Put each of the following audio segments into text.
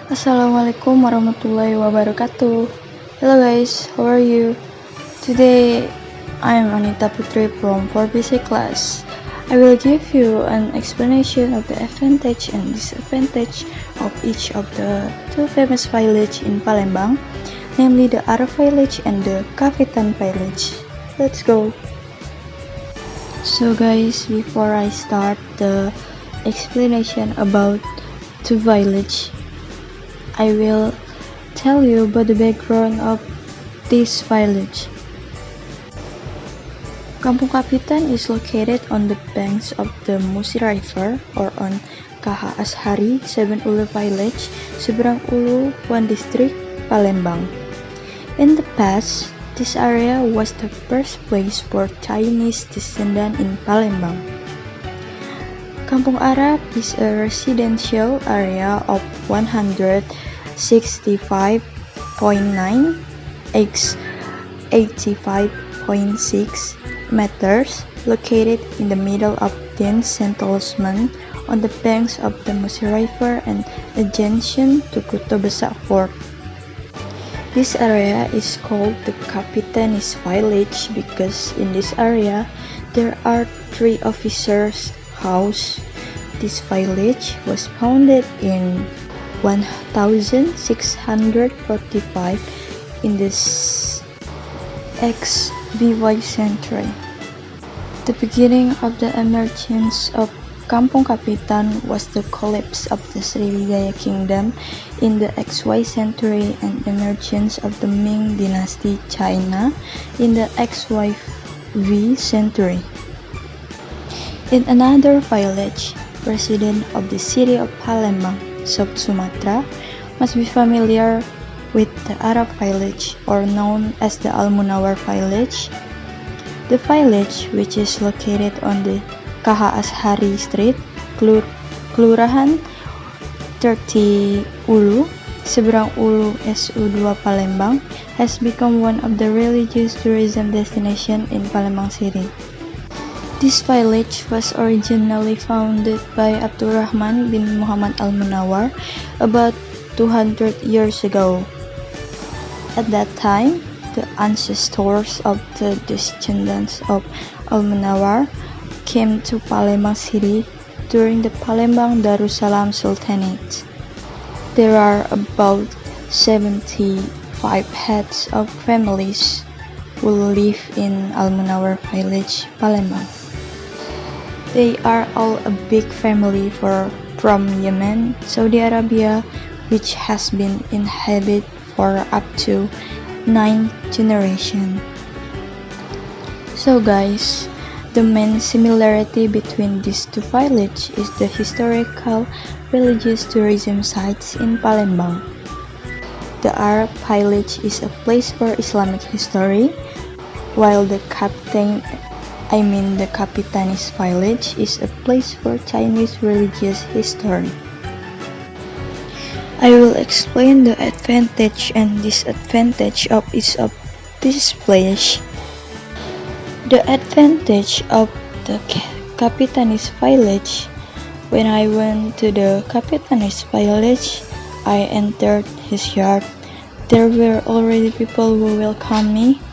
Assalamualaikum warahmatullahi wabarakatuh. Hello guys, how are you? Today I am Anita Putri from 4BC class. I will give you an explanation of the advantage and disadvantage of each of the two famous villages in Palembang, namely the Arab village and the Kapitan village. Let's go. So guys, before I start the explanation about two villages, I will tell you about the background of this village. Kampung Kapitan is located on the banks of the Musi River or on KH Ashari 7 Ulu village, Seberang Ulu, one district, Palembang. In the past, this area was the first place for Chinese descendants in Palembang. Kampung Arab is a residential area of 165.9 x 85.6 meters, located in the middle of dense settlement on the banks of the Musi River and adjacent to Kuto Besak Fort. This area is called the Kapitan's village because in this area there are 3 officers' houses. This village was founded in 1645 in the XVY century. The beginning of the emergence of Kampung Kapitan was the collapse of the Sriwijaya Kingdom in the XY century and emergence of the Ming Dynasty China in the XYV century. In another village, residents of the city of Palembang, South Sumatra, must be familiar with the Arab village, or known as the Al-Munawar village. The village, which is located on the KH Ashari Street, Kelurahan 30 Ulu, Seberang Ulu SU2 Palembang, has become one of the religious tourism destinations in Palembang City. This village was originally founded by Abdurrahman bin Muhammad al-Munawar about 200 years ago. At that time, the ancestors of the descendants of al-Munawar came to Palembang City during the Palembang Darussalam Sultanate. There are about 75 heads of families who live in Al-Munawar village, Palembang. They are all a big family from Yemen, Saudi Arabia, which has been inhabited for up to 9 generations. So guys, the main similarity between these two villages is the historical religious tourism sites in Palembang. The Arab village is a place for Islamic history, while the Kapitan's village is a place for Chinese religious history. I will explain the advantage and disadvantage of each of these places. The advantage of the Kapitan's village. When I went to the Kapitan's village, I entered his yard. There were already people who welcomed me.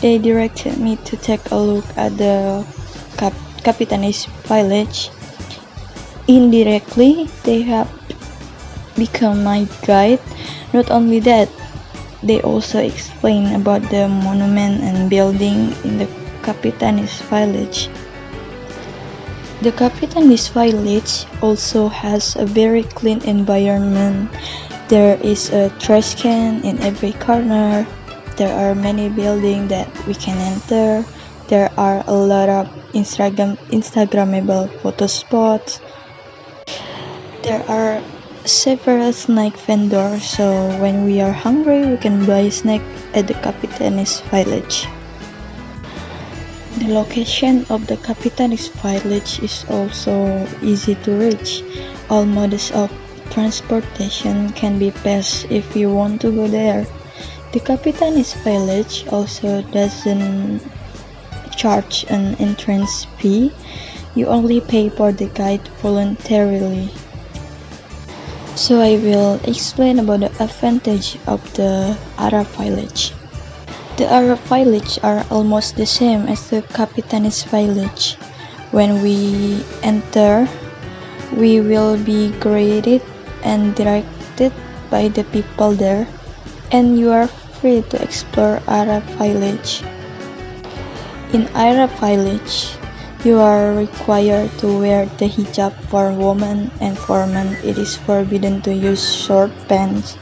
They directed me to take a look at the Kapitan's village. Indirectly, they have become my guide. Not only that, they also explain about the monument and building in the Kapitan's village. The Kapitan's village also has a very clean environment. There is a trash can in every corner. There are many buildings that we can enter. There are a lot of Instagrammable photo spots. There are several snack vendors, so when we are hungry, we can buy snack at the Kapitan's village. The location of the Kapitan's village is also easy to reach. All modes of transportation can be passed if you want to go there. The Kapitan's village also doesn't charge an entrance fee. You only pay for the guide voluntarily. So I will explain about the advantage of the Arab village. The Arab village are almost the same as the Kapitan's village. When we enter, we will be greeted and directed by the people there, and you are free to explore Arab village. In Arab village, you are required to wear the hijab for women, and for men it is forbidden to use short pants.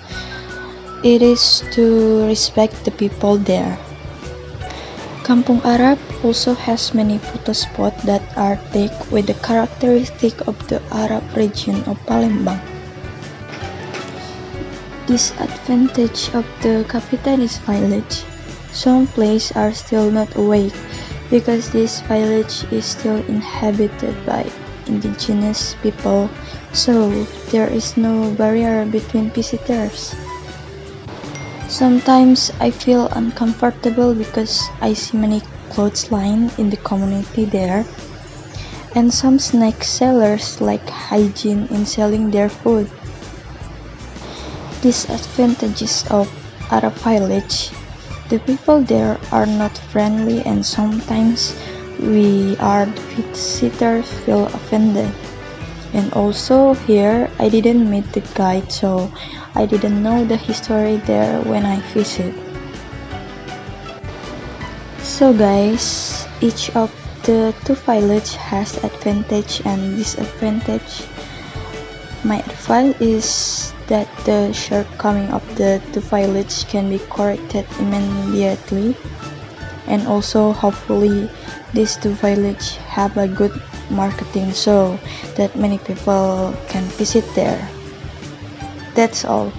It is to respect the people there. Kampung Arab also has many photo spots that are taken with the characteristic of the Arab region of Palembang. Disadvantage of the Kapitan's village. Some places are still not awake because this village is still inhabited by indigenous people, so there is no barrier between visitors. Sometimes I feel uncomfortable because I see many clothesline in the community there, and some snack sellers lack hygiene in selling their food. Disadvantages of Arab village. The people there are not friendly, and sometimes we are the visitors feel offended. And also here I didn't meet the guide, so I didn't know the history there when I visit. So guys, each of the two villages has advantage and disadvantage. My advice is that the shortcoming of the two villages can be corrected immediately, and also hopefully these two villages have a good marketing so that many people can visit there. That's all.